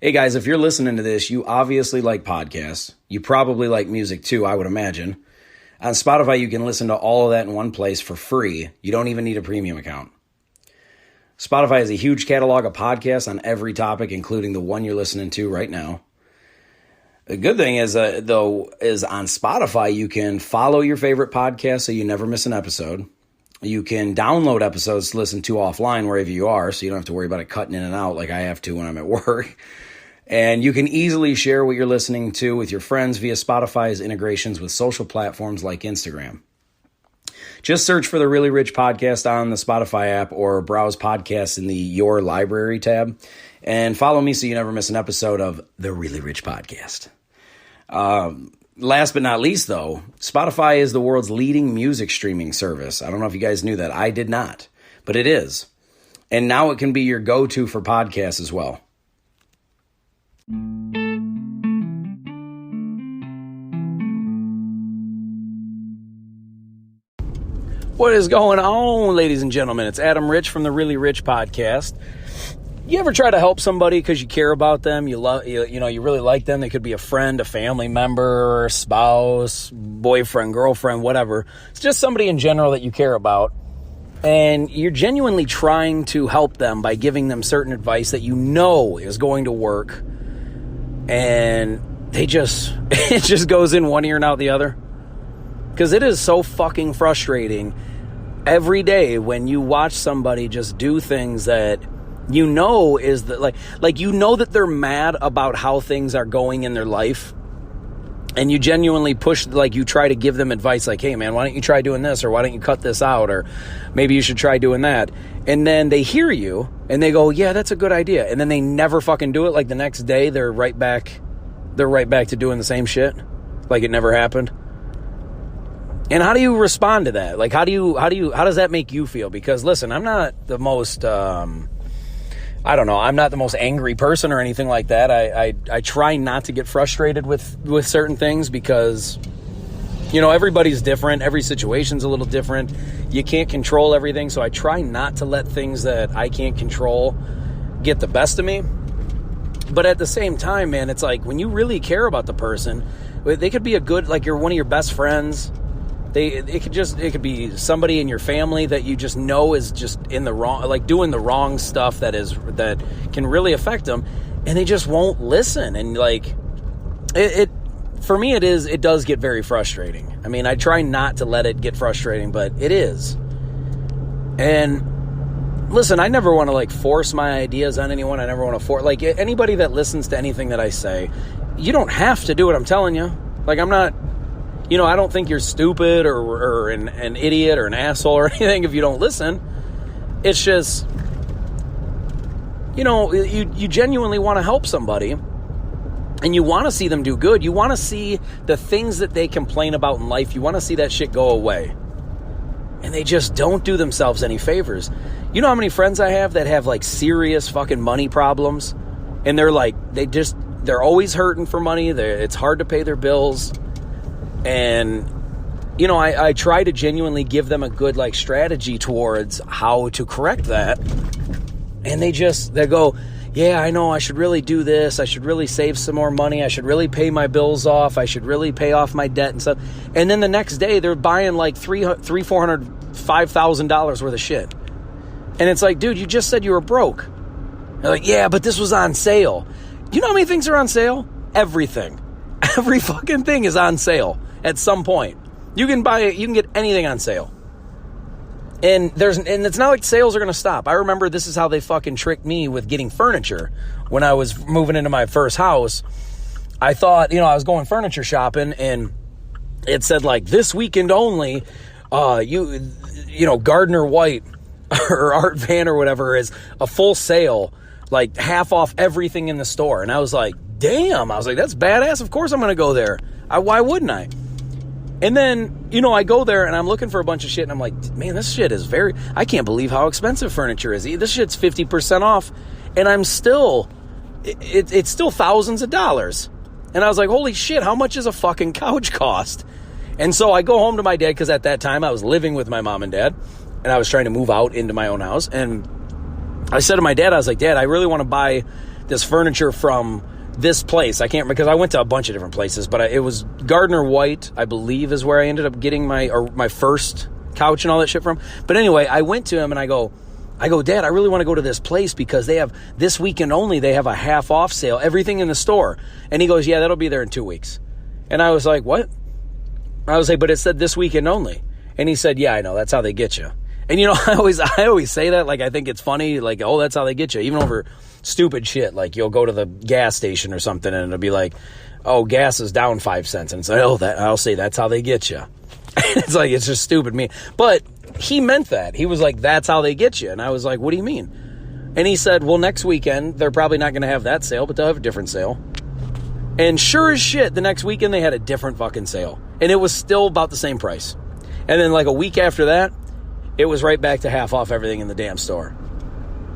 Hey guys, if you're listening to this, you obviously like podcasts. You probably like music too, I would imagine. On Spotify, you can listen to all of that in one place for free. You don't even need a premium account. Spotify has a huge catalog of podcasts on every topic, including the one you're listening to right now. The good thing is, is on Spotify, you can follow your favorite podcast so you never miss an episode. You can download episodes to listen to offline wherever you are, so you don't have to worry about it cutting in and out like I have to when I'm at work. And you can easily share what you're listening to with your friends via Spotify's integrations with social platforms like Instagram. Just search for the Really Rich Podcast on the Spotify app or browse podcasts in the Your Library tab. And follow me so you never miss an episode of the Really Rich Podcast. Last but not least, though, Spotify is the world's leading music streaming service. I don't know if you guys knew that. I did not, but it is. And now it can be your go-to for podcasts as well. What is going on, ladies and gentlemen? It's Adam Rich from the Really Rich Podcast. You ever try to help somebody because you care about them? You really like them. They could be a friend, a family member, spouse, boyfriend, girlfriend, whatever. It's just somebody in general that you care about. And you're genuinely trying to help them by giving them certain advice that you know is going to work. And it just goes in one ear and out the other. Because it is so fucking frustrating every day when you watch somebody just do things that you know is that like you know that they're mad about how things are going in their life, and you genuinely push, like you try to give them advice like, hey man, why don't you try doing this, or why don't you cut this out, or maybe you should try doing that. And then they hear you and they go, yeah, that's a good idea. And then they never fucking do it. Like the next day they're right back to doing the same shit like it never happened. And how do you respond to that? Like, how does that make you feel? Because listen, I'm not the most, I'm not the most angry person or anything like that. I try not to get frustrated with certain things because, everybody's different. Every situation's a little different. You can't control everything. So I try not to let things that I can't control get the best of me. But at the same time, man, it's like when you really care about the person, they could be like you're one of your best friends. It could be somebody in your family that you just know is just in the wrong, like doing the wrong stuff that can really affect them, and they just won't listen. And like for me, it does get very frustrating. I mean, I try not to let it get frustrating, but it is. And listen, I never want to like force my ideas on anyone. I never want to force, like, anybody that listens to anything that I say, you don't have to do what I'm telling you. Like, I'm not, I don't think you're stupid or an idiot or an asshole or anything if you don't listen. It's just, you genuinely want to help somebody and you want to see them do good. You want to see the things that they complain about in life. You want to see that shit go away. And they just don't do themselves any favors. You know how many friends I have that have like serious fucking money problems? And they're like, they're always hurting for money. It's hard to pay their bills. And, I try to genuinely give them a good, like, strategy towards how to correct that. And they go, yeah, I know, I should really do this. I should really save some more money. I should really pay my bills off. I should really pay off my debt and stuff. And then the next day, they're buying, like, $400, $5,000 worth of shit. And it's like, dude, you just said you were broke. They're like, yeah, but this was on sale. You know how many things are on sale? Everything. Every fucking thing is on sale at some point. You can buy it, you can get anything on sale. And it's not like sales are going to stop. I remember this is how they fucking tricked me with getting furniture. When I was moving into my first house, I thought, I was going furniture shopping and it said like this weekend only, Gardner White or Art Van or whatever is a full sale, like half off everything in the store. And I was like, damn, that's badass. Of course I'm going to go there. Why wouldn't I? And then, I go there and I'm looking for a bunch of shit and I'm like, man, this shit is I can't believe how expensive furniture is. This shit's 50% off and I'm still, it's still thousands of dollars. And I was like, holy shit, how much does a fucking couch cost? And so I go home to my dad because at that time I was living with my mom and dad and I was trying to move out into my own house. And I said to my dad, I was like, Dad, I really want to buy this furniture from this place. I can't, because I went to a bunch of different places, but it was Gardner White, I believe, is where I ended up getting my first couch and all that shit from. But anyway, I went to him and I go, Dad, I really want to go to this place because they have, this weekend only, they have a half off sale, everything in the store. And he goes, yeah, that'll be there in 2 weeks. And I was like, what? I was like, but it said this weekend only. And he said, yeah, I know, that's how they get you. And you know, I always say that, like, I think it's funny, like, oh, that's how they get you, even over stupid shit. Like, you'll go to the gas station or something and it'll be like, oh, gas is down 5 cents. And it's like, oh, I'll say that's how they get you. It's like, it's just stupid me. But he meant that. He was like, that's how they get you. And I was like, what do you mean? And he said, well, next weekend, they're probably not going to have that sale, but they'll have a different sale. And sure as shit, the next weekend they had a different fucking sale. And it was still about the same price. And then like a week after that, it was right back to half off everything in the damn store.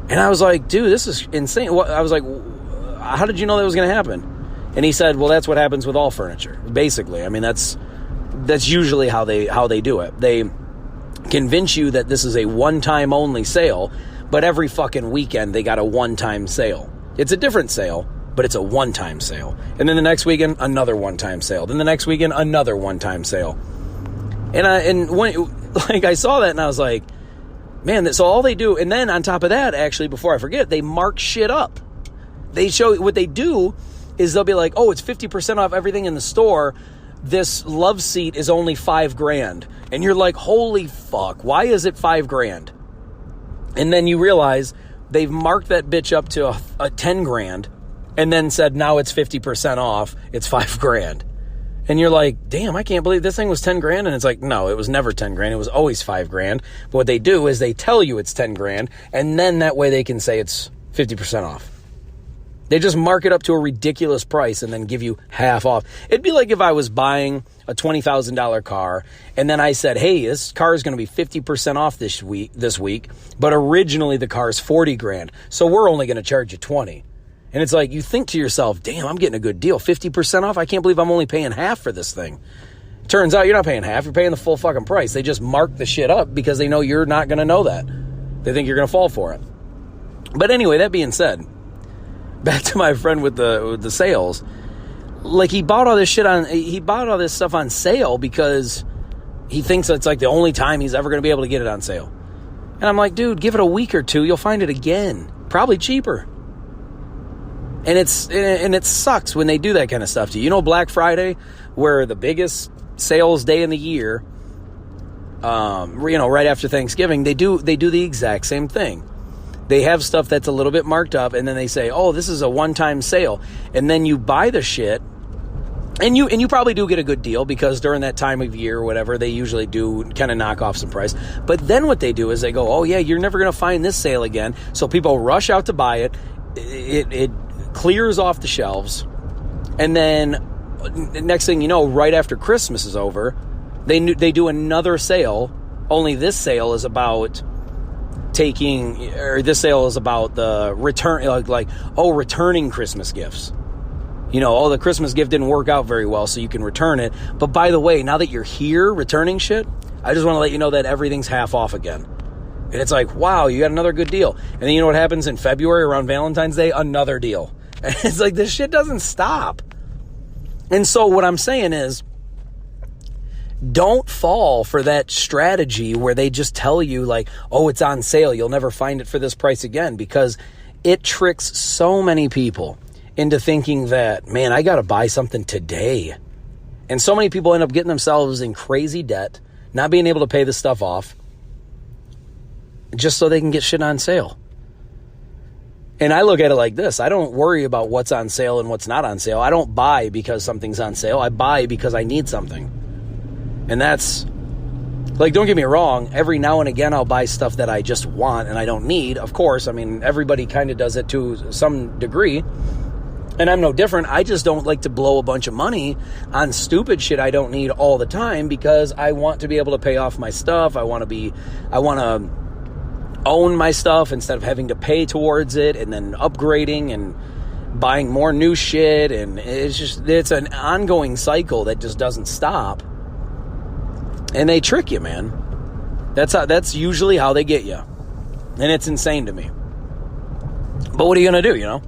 And I was like, dude, this is insane. I was like, how did you know that was going to happen? And he said, well, that's what happens with all furniture, basically. I mean, that's usually how they do it. They convince you that this is a one-time only sale, but every fucking weekend they got a one-time sale. It's a different sale, but it's a one-time sale. And then the next weekend, another one-time sale. Then the next weekend, another one-time sale. And when I saw that and I was like, man, so all they do, and then on top of that, actually, before I forget, they mark shit up. They show, what they do is they'll be like, oh, it's 50% off everything in the store. This love seat is only $5,000. And you're like, holy fuck, why is it $5,000? And then you realize they've marked that bitch up to a $10,000 and then said, now it's 50% off. It's $5,000. And you're like, damn, I can't believe this thing was $10,000. And it's like, no, it was never $10,000. It was always $5,000. But what they do is they tell you it's $10,000, and then that way they can say it's 50% off. They just mark it up to a ridiculous price and then give you half off. It'd be like if I was buying a $20,000 car, and then I said, hey, this car is going to be 50% off this week, but originally the car is $40,000, so we're only going to charge you $20,000. And it's like, you think to yourself, damn, I'm getting a good deal. 50% off? I can't believe I'm only paying half for this thing. Turns out you're not paying half. You're paying the full fucking price. They just mark the shit up because they know you're not going to know that. They think you're going to fall for it. But anyway, that being said, back to my friend with the sales. Like, he bought all this stuff on sale because he thinks it's like the only time he's ever going to be able to get it on sale. And I'm like, dude, give it a week or two. You'll find it again. Probably cheaper. And it sucks when they do that kind of stuff to you. You know, Black Friday, where the biggest sales day in the year, right after Thanksgiving, they do the exact same thing. They have stuff that's a little bit marked up, and then they say, oh, this is a one-time sale. And then you buy the shit, and you probably do get a good deal because during that time of year or whatever, they usually do kind of knock off some price. But then what they do is they go, oh, yeah, you're never going to find this sale again. So people rush out to buy it. It clears off the shelves, and then next thing you know, right after Christmas is over, they do another sale. Only this sale is about the return, returning Christmas gifts. You know, oh, the Christmas gift didn't work out very well, so you can return it. But by the way, now that you're here returning shit, I just want to let you know that everything's half off again. And it's like, wow, you got another good deal. And then you know what happens in February around Valentine's Day? Another deal. And it's like, this shit doesn't stop. And so what I'm saying is, don't fall for that strategy where they just tell you like, oh, it's on sale. You'll never find it for this price again, because it tricks so many people into thinking that, man, I got to buy something today. And so many people end up getting themselves in crazy debt, not being able to pay this stuff off, just so they can get shit on sale. And I look at it like this. I don't worry about what's on sale and what's not on sale. I don't buy because something's on sale. I buy because I need something. And that's, like, don't get me wrong, every now and again I'll buy stuff that I just want and I don't need. Of course, I mean, everybody kind of does it to some degree. And I'm no different. I just don't like to blow a bunch of money on stupid shit I don't need all the time, because I want to be able to pay off my stuff. I want to own my stuff instead of having to pay towards it and then upgrading and buying more new shit. And it's an ongoing cycle that just doesn't stop. And they trick you, man. That's usually how they get you. And it's insane to me. But what are you going to do, you know?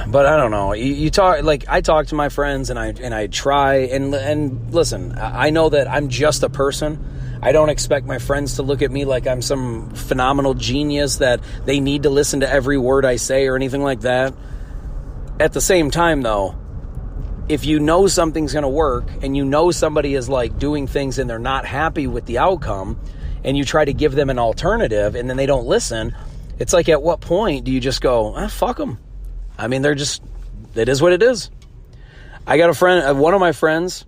But I don't know. You talk, like, I talk to my friends and I try and listen, I know that I'm just a person. I don't expect my friends to look at me like I'm some phenomenal genius that they need to listen to every word I say or anything like that. At the same time, though, if you know something's going to work and you know somebody is like doing things and they're not happy with the outcome and you try to give them an alternative and then they don't listen, it's like, at what point do you just go, fuck them? I mean, it is what it is. I got a friend, one of my friends,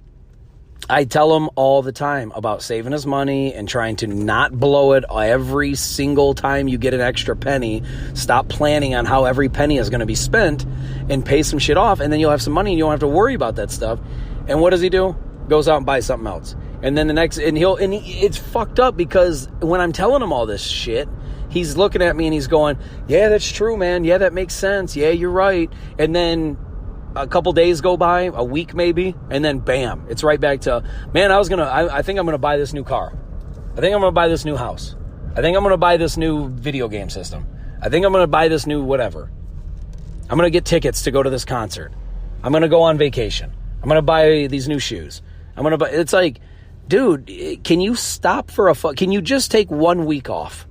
I tell him all the time about saving his money and trying to not blow it every single time you get an extra penny. Stop planning on how every penny is going to be spent and pay some shit off, and then you'll have some money and you don't have to worry about that stuff. And what does he do? Goes out and buys something else. And then it's fucked up because when I'm telling him all this shit, he's looking at me and he's going, yeah, that's true, man. Yeah, that makes sense. Yeah, you're right. And then a couple days go by, a week maybe, and then bam, it's right back to, man, I think I'm going to buy this new car. I think I'm going to buy this new house. I think I'm going to buy this new video game system. I think I'm going to buy this new whatever. I'm going to get tickets to go to this concert. I'm going to go on vacation. I'm going to buy these new shoes. It's like, dude, can you stop for can you just take 1 week off?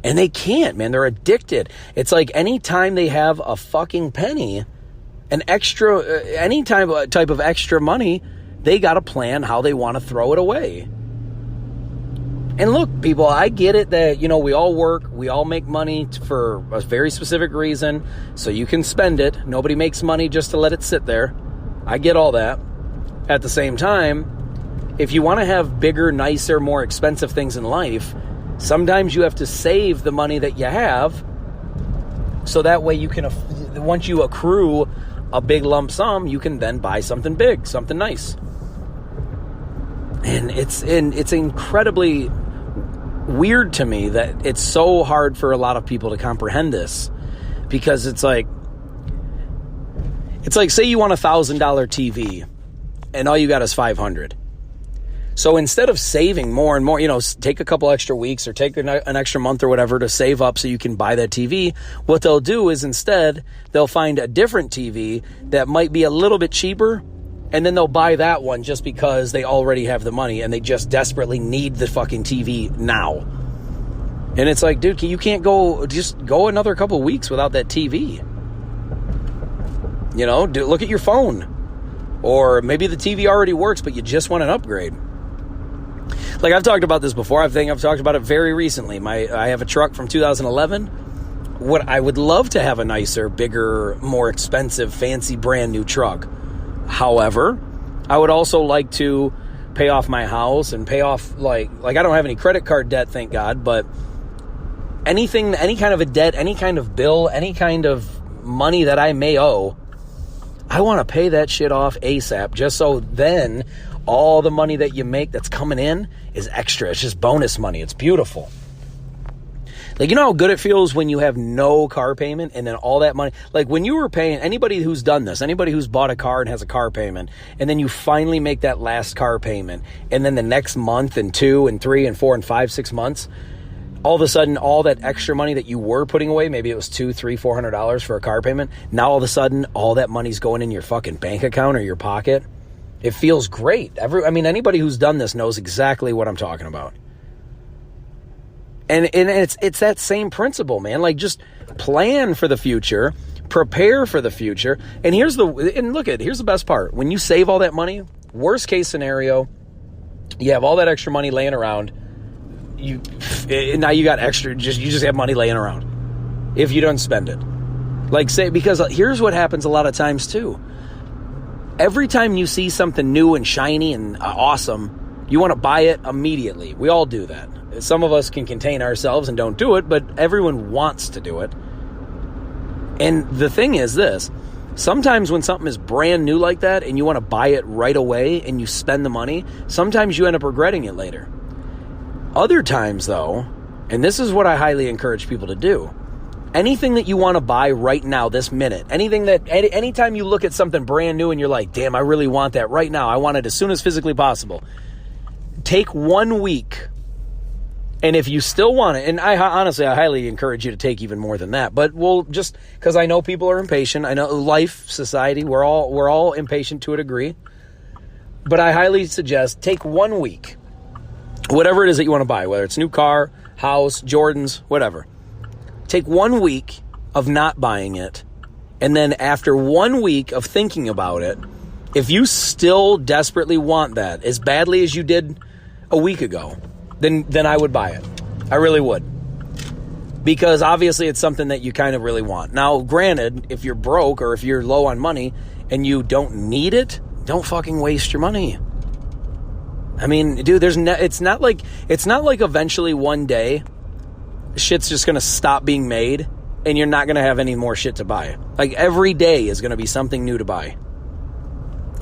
And they can't, man. They're addicted. It's like anytime they have a fucking penny, an extra, any type of extra money, they got to plan how they want to throw it away. And look, people, I get it that, we all work, we all make money for a very specific reason, so you can spend it. Nobody makes money just to let it sit there. I get all that. At the same time, if you want to have bigger, nicer, more expensive things in life, sometimes you have to save the money that you have, so that way you can, once you accrue a big lump sum, you can then buy something big, something nice. And it's incredibly weird to me that it's so hard for a lot of people to comprehend this, because it's like say you want $1,000 TV and all you got is $500. So instead of saving more and more, take a couple extra weeks or take an extra month or whatever to save up so you can buy that TV, what they'll do is instead they'll find a different TV that might be a little bit cheaper, and then they'll buy that one just because they already have the money and they just desperately need the fucking TV now. And it's like, dude, you can't just go another couple weeks without that TV. Look at your phone. Or maybe the TV already works, but you just want an upgrade. Like, I've talked about this before. I think I've talked about it very recently. I have a truck from 2011. I would love to have a nicer, bigger, more expensive, fancy, brand new truck. However, I would also like to pay off my house and pay off, like I don't have any credit card debt, thank God, but any kind of a debt, any kind of bill, any kind of money that I may owe, I want to pay that shit off ASAP, just so then all the money that you make that's coming in is extra. It's just bonus money. It's beautiful. Like, how good it feels when you have no car payment and then all that money. Like, when you were paying, anybody who's done this, anybody who's bought a car and has a car payment, and then you finally make that last car payment, and then the next month and 2 and 3 and 4 and 5, 6 months, all of a sudden, all that extra money that you were putting away, maybe it was $200, $300, $400 for a car payment, now all of a sudden, all that money's going in your fucking bank account or your pocket. It feels great. Anybody who's done this knows exactly what I'm talking about. And it's that same principle, man. Like, just plan for the future, prepare for the future. And here's the best part. When you save all that money, worst case scenario, you have all that extra money laying around. Now you got extra, you just have money laying around if you don't spend it. Because here's what happens a lot of times too. Every time you see something new and shiny and awesome, you want to buy it immediately. We all do that. Some of us can contain ourselves and don't do it, but everyone wants to do it. And the thing is this, sometimes when something is brand new like that and you want to buy it right away and you spend the money, sometimes you end up regretting it later. Other times though, and this is what I highly encourage people to do, anything that you want to buy right now, this minute, anytime you look at something brand new and you're like, damn, I really want that right now. I want it as soon as physically possible. Take 1 week And if you still want it, and I highly encourage you to take even more than that, but we'll just, because I know people are impatient. I know life, society, we're all impatient to a degree. But I highly suggest take 1 week, whatever it is that you want to buy, whether it's new car, house, Jordans, whatever. Take 1 week of not buying it. And then after 1 week of thinking about it, if you still desperately want that as badly as you did a week ago, then I would buy it. I really would. Because obviously it's something that you kind of really want. Now, granted, if you're broke or if you're low on money and you don't need it, don't fucking waste your money. I mean, dude, it's not like eventually one day shit's just going to stop being made and you're not going to have any more shit to buy. Like every day is going to be something new to buy.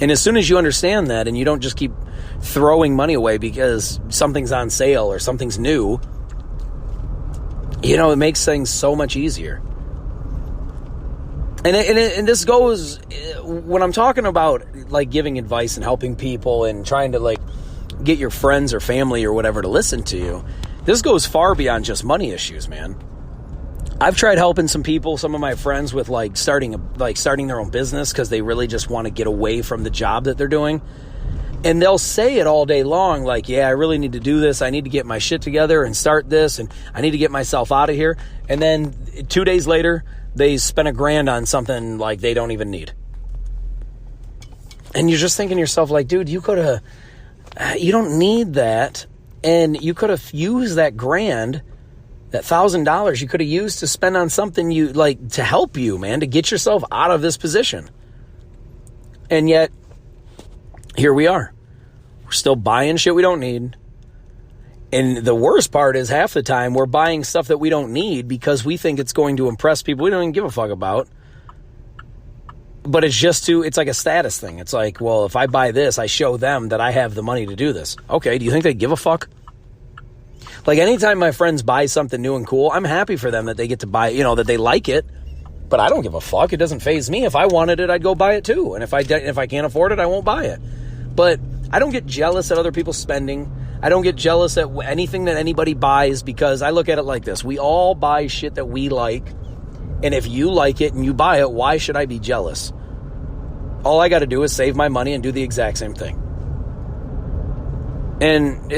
And as soon as you understand that and you don't just keep throwing money away because something's on sale or something's new, it makes things so much easier. And this goes, when I'm talking about like giving advice and helping people and trying to like get your friends or family or whatever to listen to you, this goes far beyond just money issues, man. I've tried helping some people, some of my friends, with like starting their own business because they really just want to get away from the job that they're doing. And they'll say it all day long, like, yeah, I really need to do this. I need to get my shit together and start this, and I need to get myself out of here. And then 2 days later, they spent $1,000 on something like they don't even need. And you're just thinking to yourself, like, dude, you don't need that. And you could have used that $1,000, that $1,000 you could have used to spend on something you like to help you, man, to get yourself out of this position. And yet, here we are. We're still buying shit we don't need. And the worst part is half the time we're buying stuff that we don't need because we think it's going to impress people we don't even give a fuck about. But it's like a status thing. It's like, well, if I buy this, I show them that I have the money to do this. Okay, do you think they give a fuck? Like anytime my friends buy something new and cool, I'm happy for them that they get to buy, that they like it. But I don't give a fuck. It doesn't faze me. If I wanted it, I'd go buy it too. And if I can't afford it, I won't buy it. But I don't get jealous at other people's spending. I don't get jealous at anything that anybody buys because I look at it like this. We all buy shit that we like. And if you like it and you buy it, why should I be jealous? All I got to do is save my money and do the exact same thing. And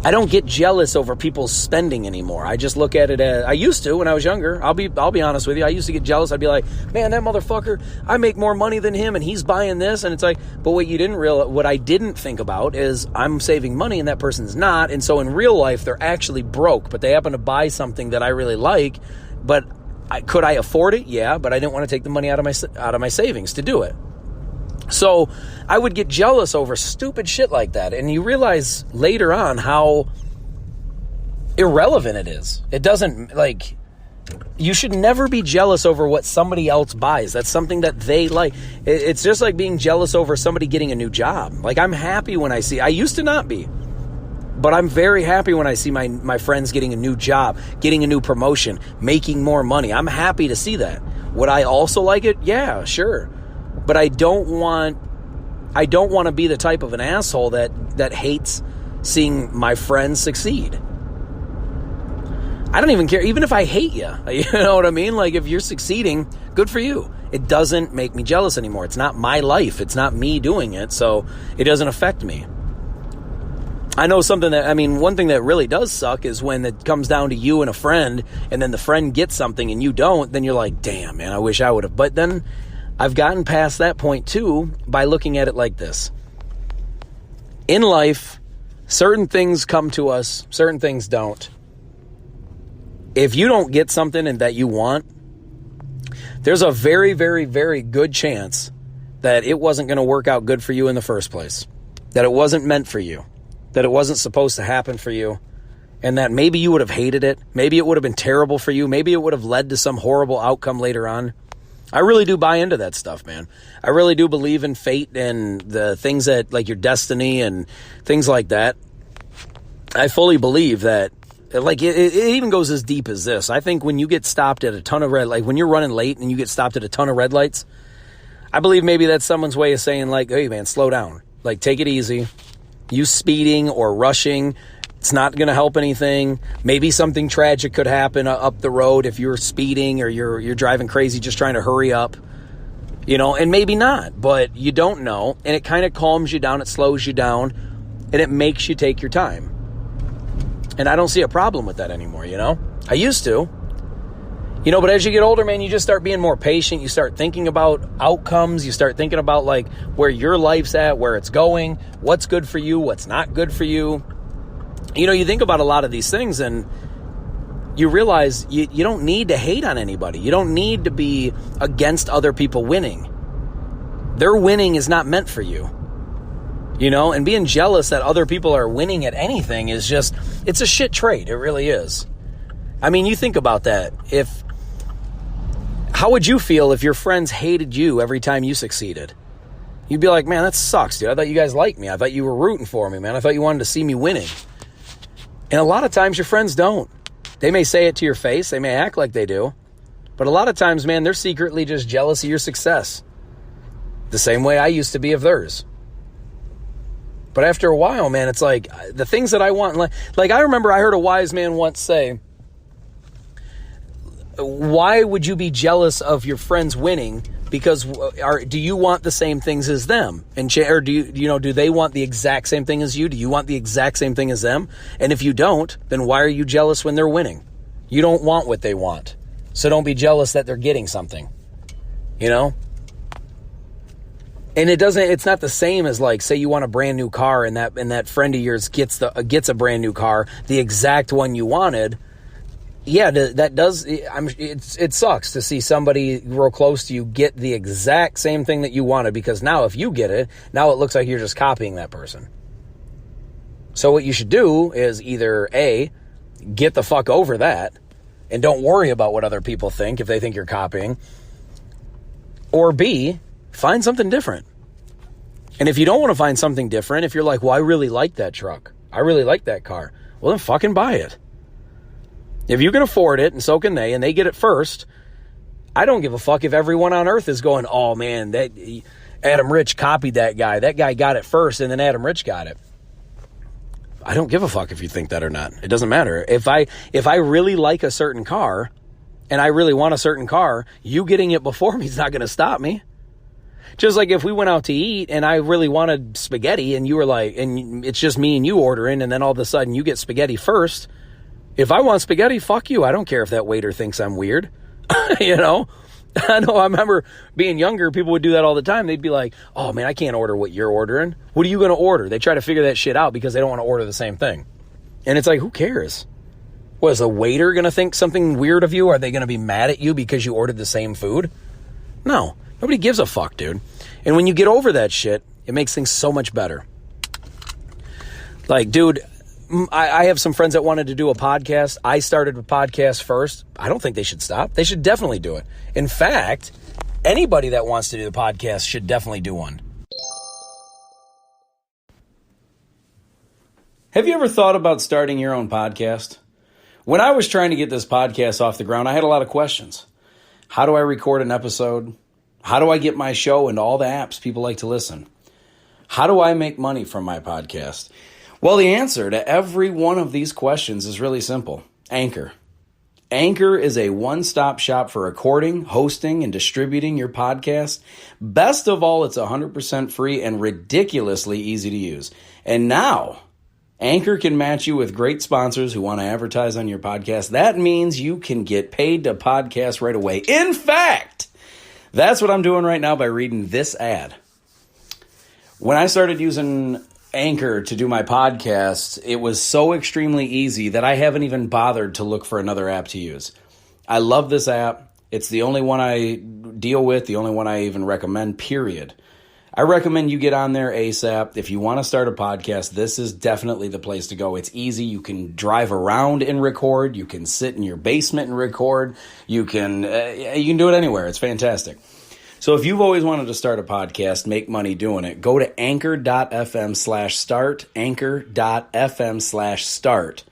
I don't get jealous over people's spending anymore. I just look at it as I used to when I was younger. I'll be honest with you. I used to get jealous. I'd be like, man, that motherfucker, I make more money than him and he's buying this. And it's like, but what I didn't think about is I'm saving money and that person's not. And so in real life, they're actually broke, but they happen to buy something that I really like. But could I afford it? Yeah, but I didn't want to take the money out of my savings to do it. So I would get jealous over stupid shit like that. And you realize later on how irrelevant it is. It doesn't, like, you should never be jealous over what somebody else buys. That's something that they like. It's just like being jealous over somebody getting a new job. Like, I'm happy when I used to not be. But I'm very happy when I see my friends getting a new job, getting a new promotion, making more money. I'm happy to see that. Would I also like it? Yeah, sure. But I don't want to be the type of an asshole that hates seeing my friends succeed. I don't even care. Even if I hate you, you know what I mean? Like, if you're succeeding, good for you. It doesn't make me jealous anymore. It's not my life. It's not me doing it. So it doesn't affect me. I know one thing that really does suck is when it comes down to you and a friend, and then the friend gets something and you don't, then you're like, damn, man, I wish I would have. But then I've gotten past that point too by looking at it like this. In life, certain things come to us, certain things don't. If you don't get something and that you want, there's a very, very, very good chance that it wasn't going to work out good for you in the first place. That it wasn't meant for you. That it wasn't supposed to happen for you. And that maybe you would have hated it. Maybe it would have been terrible for you. Maybe it would have led to some horrible outcome later on. I really do buy into that stuff, man. I really do believe in fate and the things that, like, your destiny and things like that. I fully believe that, like, it even goes as deep as this. I think when you get stopped at a ton of when you're running late and you get stopped at a ton of red lights, I believe maybe that's someone's way of saying, like, hey, man, slow down. Like, take it easy. You speeding or rushing It's not going to help anything. Maybe something tragic could happen up the road if you're speeding or you're driving crazy just trying to hurry up, and maybe not, but you don't know. And it kind of calms you down. It slows you down and it makes you take your time. And I don't see a problem with that anymore, I used to, but as you get older, man, you just start being more patient. You start thinking about outcomes. You start thinking about like where your life's at, where it's going, what's good for you, what's not good for you. You think about a lot of these things and you realize you don't need to hate on anybody. You don't need to be against other people winning. Their winning is not meant for you. And being jealous that other people are winning at anything is just, it's a shit trait. It really is. I mean, you think about that. How would you feel if your friends hated you every time you succeeded? You'd be like, man, that sucks, dude. I thought you guys liked me. I thought you were rooting for me, man. I thought you wanted to see me winning. And a lot of times your friends don't. They may say it to your face. They may act like they do. But a lot of times, man, they're secretly just jealous of your success. The same way I used to be of theirs. But after a while, man, it's like the things that I want. Like I remember I heard a wise man once say, why would you be jealous of your friends winning? Because do you want the same things as them? Or do they want the exact same thing as you? Do you want the exact same thing as them? And if you don't, then why are you jealous when they're winning? You don't want what they want. So don't be jealous that they're getting something. And it's not the same as like, say you want a brand new car and that friend of yours gets a brand new car, the exact one you wanted. Yeah, that does. It sucks to see somebody real close to you get the exact same thing that you wanted, because now if you get it, now it looks like you're just copying that person. So what you should do is either A, get the fuck over that and don't worry about what other people think if they think you're copying, or B, find something different. And if you don't want to find something different, if you're like, well, I really like that truck, I really like that car, well, then fucking buy it. If you can afford it, and so can they, and they get it first, I don't give a fuck if everyone on earth is going, oh man, that Adam Rich copied that guy. That guy got it first, and then Adam Rich got it. I don't give a fuck if you think that or not. It doesn't matter. If I really like a certain car, and I really want a certain car, you getting it before me is not going to stop me. Just like if we went out to eat and I really wanted spaghetti and you were like, and it's just me and you ordering, and then all of a sudden you get spaghetti first. If I want spaghetti, fuck you. I don't care if that waiter thinks I'm weird. I know I remember being younger, people would do that all the time. They'd be like, oh man, I can't order what you're ordering. What are you going to order? They try to figure that shit out because they don't want to order the same thing. And it's like, who cares? What, is the waiter going to think something weird of you? Are they going to be mad at you because you ordered the same food? No. Nobody gives a fuck, dude. And when you get over that shit, it makes things so much better. Like, dude, I have some friends that wanted to do a podcast. I started a podcast first. I don't think they should stop. They should definitely do it. In fact, anybody that wants to do the podcast should definitely do one. Have you ever thought about starting your own podcast? When I was trying to get this podcast off the ground, I had a lot of questions. How do I record an episode? How do I get my show into all the apps people like to listen? How do I make money from my podcast? Well, the answer to every one of these questions is really simple. Anchor. Anchor is a one-stop shop for recording, hosting, and distributing your podcast. Best of all, it's 100% free and ridiculously easy to use. And now, Anchor can match you with great sponsors who want to advertise on your podcast. That means you can get paid to podcast right away. In fact, that's what I'm doing right now by reading this ad. When I started using Anchor to do my podcast, it was so extremely easy that I haven't even bothered to look for another app to use. I love this app. It's the only one I deal with, the only one I even recommend, period. I recommend you get on there ASAP. If you want to start a podcast, this is definitely the place to go. It's easy. You can drive around and record. You can sit in your basement and record. You can do it anywhere. It's fantastic. So if you've always wanted to start a podcast, make money doing it, go to anchor.fm/start, anchor.fm/start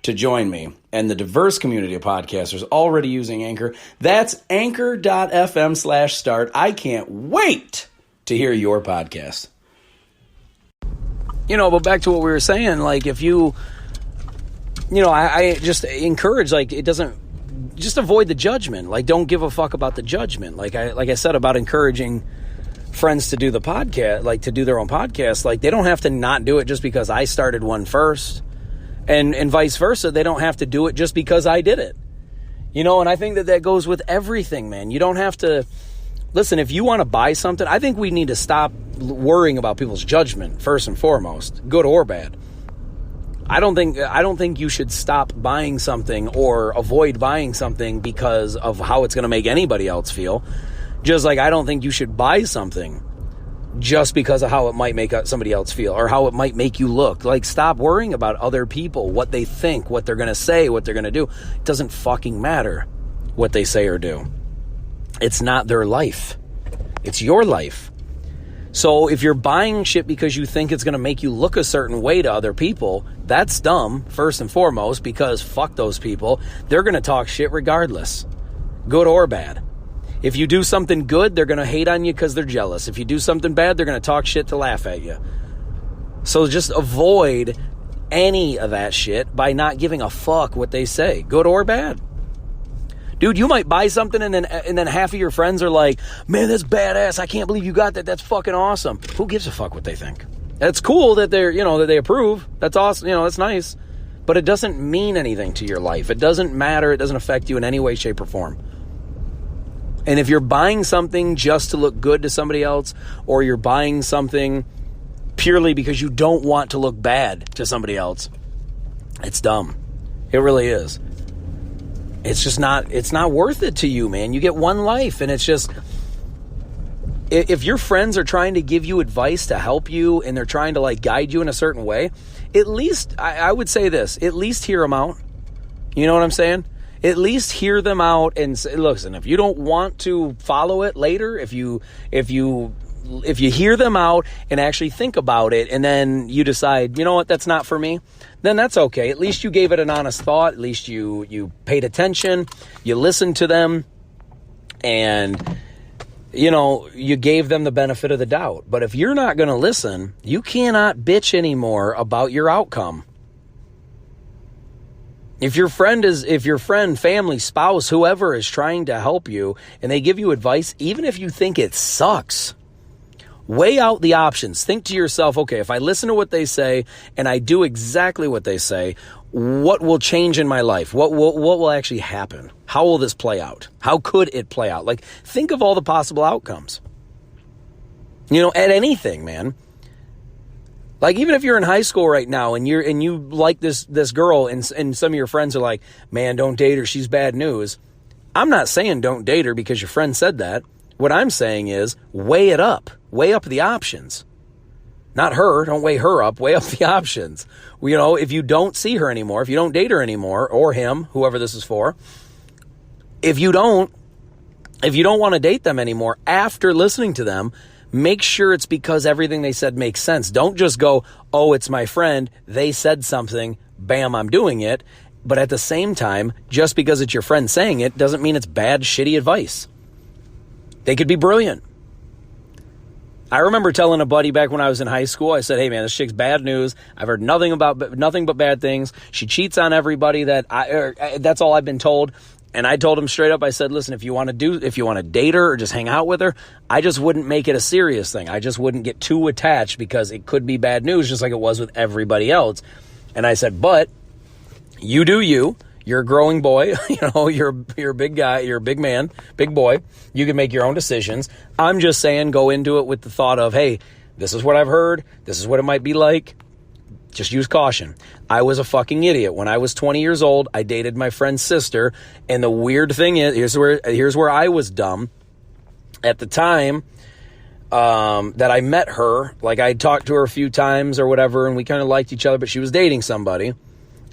to join me and the diverse community of podcasters already using Anchor. That's anchor.fm/start. I can't wait to hear your podcast. But back to what we were saying, like if you I just encourage, like, it doesn't, just avoid the judgment. Like, don't give a fuck about the judgment. Like I said about encouraging friends to do the podcast, like to do their own podcast. Like, they don't have to not do it just because I started one first, and vice versa. They don't have to do it just because I did it. And I think that goes with everything, man. You don't have to, listen, if you want to buy something, I think we need to stop worrying about people's judgment first and foremost, good or bad. I don't think you should stop buying something or avoid buying something because of how it's going to make anybody else feel. Just like I don't think you should buy something just because of how it might make somebody else feel or how it might make you look. Like, stop worrying about other people, what they think, what they're going to say, what they're going to do. It doesn't fucking matter what they say or do. It's not their life. It's your life. So if you're buying shit because you think it's going to make you look a certain way to other people, that's dumb, first and foremost, because fuck those people. They're going to talk shit regardless, good or bad. If you do something good, they're going to hate on you because they're jealous. If you do something bad, they're going to talk shit to laugh at you. So just avoid any of that shit by not giving a fuck what they say, good or bad. Dude, you might buy something and then half of your friends are like, man, that's badass. I can't believe you got that. That's fucking awesome. Who gives a fuck what they think? It's cool that they're, that they approve. That's awesome. That's nice. But it doesn't mean anything to your life. It doesn't matter. It doesn't affect you in any way, shape, or form. And if you're buying something just to look good to somebody else, or you're buying something purely because you don't want to look bad to somebody else, it's dumb. It really is. It's not worth it to you, man. You get one life, and it's just, if your friends are trying to give you advice to help you and they're trying to like guide you in a certain way, at least, I would say this, at least hear them out. You know what I'm saying? At least hear them out and say, listen, if you don't want to follow it later, if you hear them out and actually think about it, and then you decide, you know what, that's not for me, then that's okay. At least you gave it an honest thought. At least you paid attention, you listened to them, and you gave them the benefit of the doubt. But if you're not going to listen, you cannot bitch anymore about your outcome. If your friend, family, spouse, whoever is trying to help you and they give you advice, even if you think it sucks, weigh out the options. Think to yourself, okay, if I listen to what they say and I do exactly what they say, what will change in my life? What will actually happen? How will this play out? How could it play out? Like, think of all the possible outcomes. At anything, man. Like, even if you're in high school right now and you like this girl and some of your friends are like, man, don't date her, she's bad news. I'm not saying don't date her because your friend said that. What I'm saying is weigh it up. Weigh up the options. Not her. Don't weigh her up. Weigh up the options. If you don't see her anymore, if you don't date her anymore, or him, whoever this is for, if you don't want to date them anymore after listening to them, make sure it's because everything they said makes sense. Don't just go, oh, it's my friend, they said something, bam, I'm doing it. But at the same time, just because it's your friend saying it doesn't mean it's bad, shitty advice. They could be brilliant. I remember telling a buddy back when I was in high school, I said, hey man, this chick's bad news. I've heard nothing but bad things. She cheats on everybody that's all I've been told. And I told him straight up, I said, listen, if you want to date her or just hang out with her, I just wouldn't make it a serious thing. I just wouldn't get too attached because it could be bad news just like it was with everybody else. And I said, but you do you. You're a growing boy. You're a big guy. You're a big man, big boy. You can make your own decisions. I'm just saying go into it with the thought of, hey, this is what I've heard. This is what it might be like. Just use caution. I was a fucking idiot. When I was 20 years old, I dated my friend's sister. And the weird thing is, here's where I was dumb. At the time that I met her, like I talked to her a few times or whatever, and we kind of liked each other, but she was dating somebody.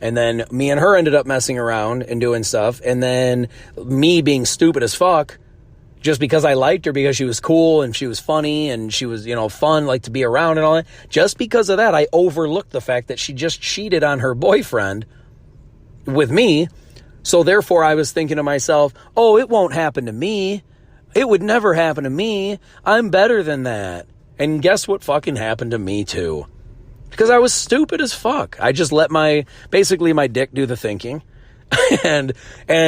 And then me and her ended up messing around and doing stuff. And then me being stupid as fuck, just because I liked her because she was cool and she was funny and she was, fun, like to be around and all that. Just because of that, I overlooked the fact that she just cheated on her boyfriend with me. So therefore I was thinking to myself, oh, it won't happen to me. It would never happen to me. I'm better than that. And guess what fucking happened to me too? Because I was stupid as fuck. I just let my dick do the thinking. and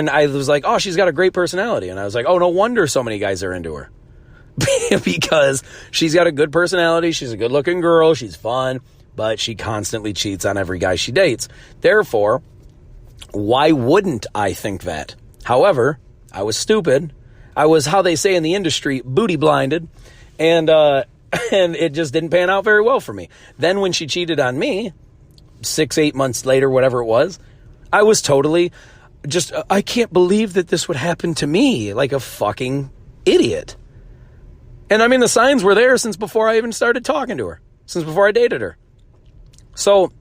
I was like, oh, she's got a great personality. And I was like, oh, no wonder so many guys are into her. Because she's got a good personality. She's a good looking girl. She's fun, but she constantly cheats on every guy she dates. Therefore, why wouldn't I think that? However, I was stupid. I was, how they say in the industry, booty blinded. And it just didn't pan out very well for me. Then when she cheated on me, 6-8 months later, whatever it was, I was totally just, I can't believe that this would happen to me, like a fucking idiot. And I mean, the signs were there since before I even started talking to her, since before I dated her. So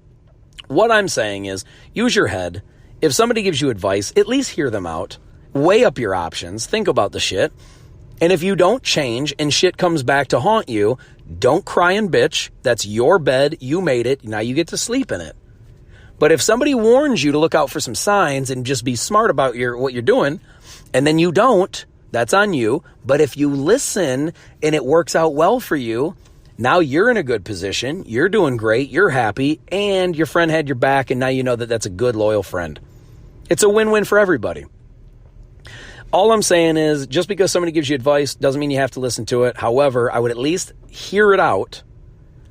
what I'm saying is, use your head. If somebody gives you advice, at least hear them out. Weigh up your options. Think about the shit. And if you don't change and shit comes back to haunt you, don't cry and bitch. That's your bed. You made it. Now you get to sleep in it. But if somebody warns you to look out for some signs and just be smart about what you're doing, and then you don't, that's on you. But if you listen and it works out well for you, now you're in a good position. You're doing great. You're happy. And your friend had your back. And now you know that that's a good, loyal friend. It's a win-win for everybody. All I'm saying is, just because somebody gives you advice doesn't mean you have to listen to it. However, I would at least hear it out,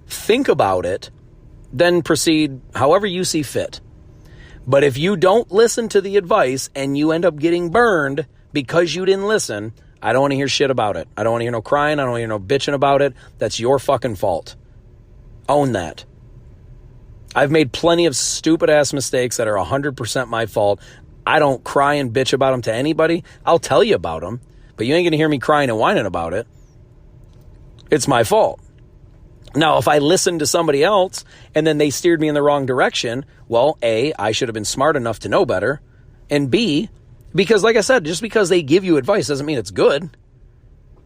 think about it, then proceed however you see fit. But if you don't listen to the advice and you end up getting burned because you didn't listen, I don't want to hear shit about it. I don't want to hear no crying. I don't want to hear no bitching about it. That's your fucking fault. Own that. I've made plenty of stupid ass mistakes that are 100% my fault. I don't cry and bitch about them to anybody. I'll tell you about them, but you ain't going to hear me crying and whining about it. It's my fault. Now, if I listened to somebody else and then they steered me in the wrong direction, well, A, I should have been smart enough to know better. And B, because like I said, just because they give you advice doesn't mean it's good.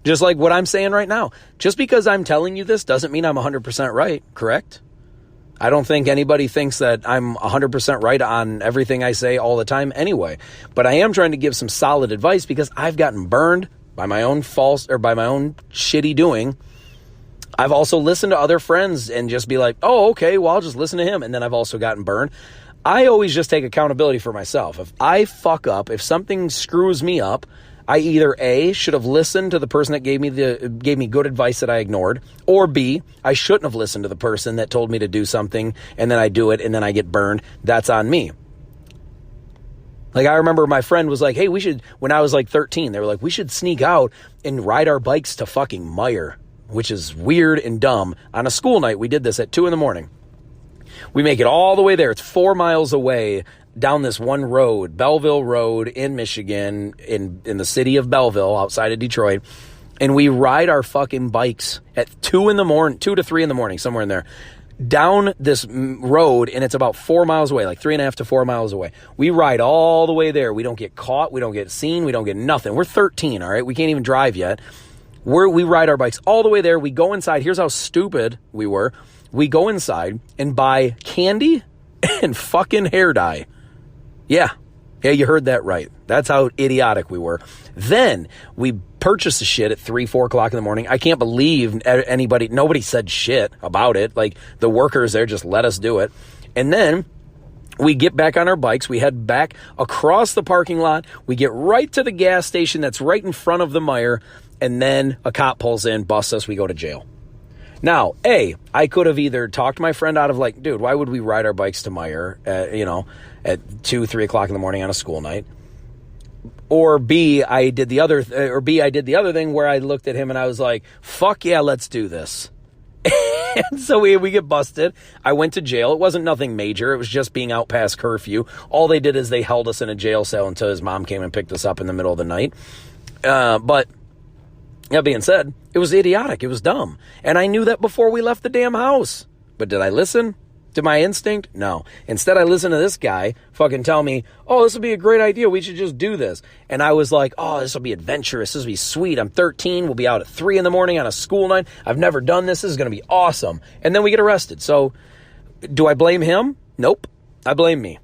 Just like what I'm saying right now. Just because I'm telling you this doesn't mean I'm 100% right, correct? I don't think anybody thinks that I'm 100% right on everything I say all the time anyway. But I am trying to give some solid advice because I've gotten burned by my own by my own shitty doing. I've also listened to other friends and just be like, oh, okay, well, I'll just listen to him. And then I've also gotten burned. I always just take accountability for myself. If I fuck up, if something screws me up, I either A, should have listened to the person that gave me good advice that I ignored, or B, I shouldn't have listened to the person that told me to do something and then I do it and then I get burned. That's on me. Like, I remember my friend was like, hey, when I was like 13, they were like, we should sneak out and ride our bikes to fucking Meijer, which is weird and dumb. On a school night, we did this at 2 a.m. We make it all the way there. It's 4 miles away down this one road, Belleville Road in Michigan, in the city of Belleville, outside of Detroit. And we ride our fucking bikes at 2 to 3 in the morning, somewhere in there, down this road. And it's about 4 miles away, like 3.5 to 4 miles away. We ride all the way there. We don't get caught. We don't get seen. We don't get nothing. We're 13, all right? We can't even drive yet. We ride our bikes all the way there. We go inside. Here's how stupid we were. We go inside and buy candy and fucking hair dye. Yeah, you heard that right. That's how idiotic we were. Then we purchased the shit at 3-4 o'clock in the morning. I can't believe nobody said shit about it. Like, the workers there just let us do it. And then we get back on our bikes. We head back across the parking lot. We get right to the gas station that's right in front of the Meijer. And then a cop pulls in, busts us. We go to jail. Now, A, I could have either talked my friend out of like, dude, why would we ride our bikes to Meijer, at 2-3 o'clock in the morning on a school night? Or B, I did the other thing where I looked at him and I was like, fuck yeah, let's do this. And so we get busted. I went to jail. It wasn't nothing major. It was just being out past curfew. All they did is they held us in a jail cell until his mom came and picked us up in the middle of the night. But that being said, it was idiotic. It was dumb. And I knew that before we left the damn house. But did I listen to my instinct? No. Instead, I listened to this guy fucking tell me, oh, this would be a great idea. We should just do this. And I was like, oh, this will be adventurous. This will be sweet. I'm 13. We'll be out at 3 a.m. on a school night. I've never done this. This is going to be awesome. And then we get arrested. So do I blame him? Nope. I blame me.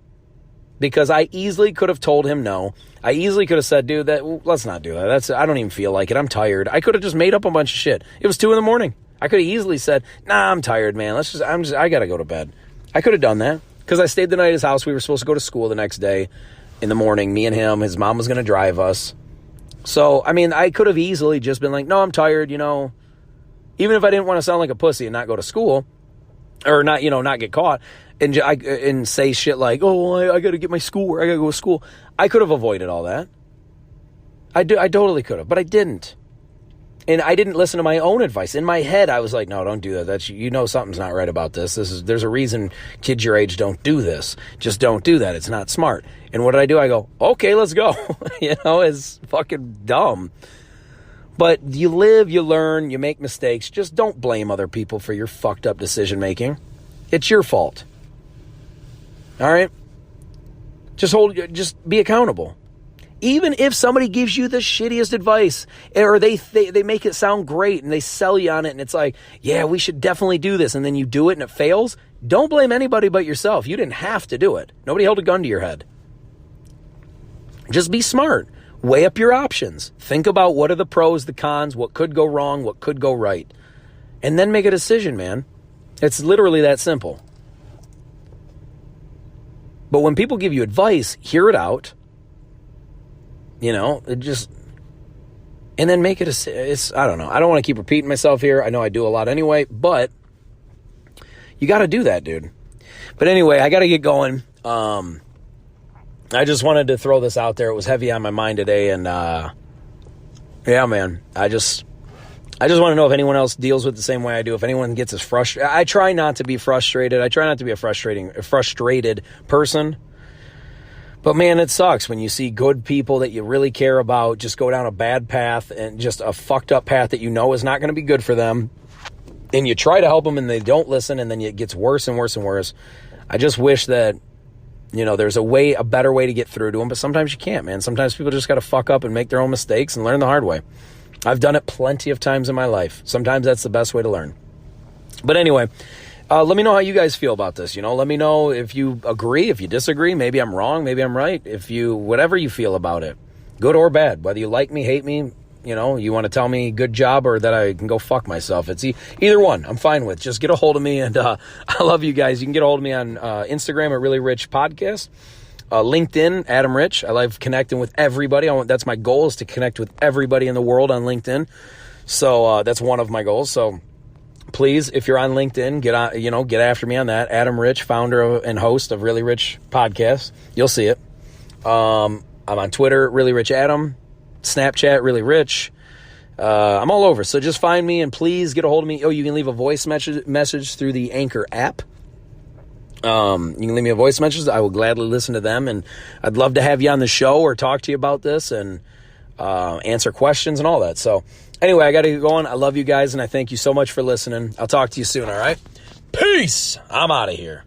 Because I easily could have told him no. I easily could have said, dude, let's not do that. I don't even feel like it. I'm tired. I could have just made up a bunch of shit. It was 2 a.m. I could have easily said, nah, I'm tired, man. I got to go to bed. I could have done that because I stayed the night at his house. We were supposed to go to school the next day in the morning, me and him. His mom was going to drive us. So, I mean, I could have easily just been like, no, I'm tired, you know. Even if I didn't want to sound like a pussy and not go to school or not, you know, not get caught and say shit like, oh, I got to get my schoolwork. I got to go to school. I could have avoided all that. I totally could have, but I didn't. And I didn't listen to my own advice. In my head, I was like, no, don't do that. That's, you know, something's not right about this. There's a reason kids your age don't do this. Just don't do that. It's not smart. And what did I do? I go, okay, let's go. You know, it's fucking dumb. But you live, you learn, you make mistakes. Just don't blame other people for your fucked up decision making. It's your fault. All right? Just be accountable. Even if somebody gives you the shittiest advice, or they make it sound great and they sell you on it and it's like, yeah, we should definitely do this, and then you do it and it fails, don't blame anybody but yourself. You didn't have to do it. Nobody held a gun to your head. Just be smart. Weigh up your options. Think about what are the pros, the cons, what could go wrong, what could go right. And then make a decision, man. It's literally that simple. But when people give you advice, hear it out. You know, and then make it I don't know. I don't want to keep repeating myself here. I know I do a lot anyway, but you got to do that, dude. But anyway, I got to get going. I just wanted to throw this out there. It was heavy on my mind today. And, yeah, man, I just want to know if anyone else deals with it the same way I do. If anyone gets as frustrated. I try not to be frustrated. I try not to be a frustrated person. But, man, it sucks when you see good people that you really care about just go down a bad path and just a fucked up path that you know is not going to be good for them. And you try to help them and they don't listen, and then it gets worse and worse and worse. I just wish that, you know, there's a better way to get through to them. But sometimes you can't, man. Sometimes people just got to fuck up and make their own mistakes and learn the hard way. I've done it plenty of times in my life. Sometimes that's the best way to learn. But anyway, let me know how you guys feel about this. You know, let me know if you agree, if you disagree. Maybe I'm wrong, maybe I'm right. Whatever you feel about it, good or bad, whether you like me, hate me, you know, you want to tell me good job or that I can go fuck myself. It's either one. I'm fine with. Just get a hold of me, and I love you guys. You can get a hold of me on Instagram at Really Rich Podcast, LinkedIn, Adam Rich. I love connecting with everybody. That's my goal, is to connect with everybody in the world on LinkedIn. So that's one of my goals. So please, if you're on LinkedIn, get after me on that. Adam Rich, founder and host of Really Rich Podcast. You'll see it. I'm on Twitter, Really Rich Adam. Snapchat, Really Rich. I'm all over. So just find me and please get a hold of me. Oh, you can leave a voice message through the Anchor app. You can leave me a voice message. I will gladly listen to them. And I'd love to have you on the show or talk to you about this and answer questions and all that. So anyway, I got to get going. I love you guys, and I thank you so much for listening. I'll talk to you soon, all right? Peace. I'm out of here.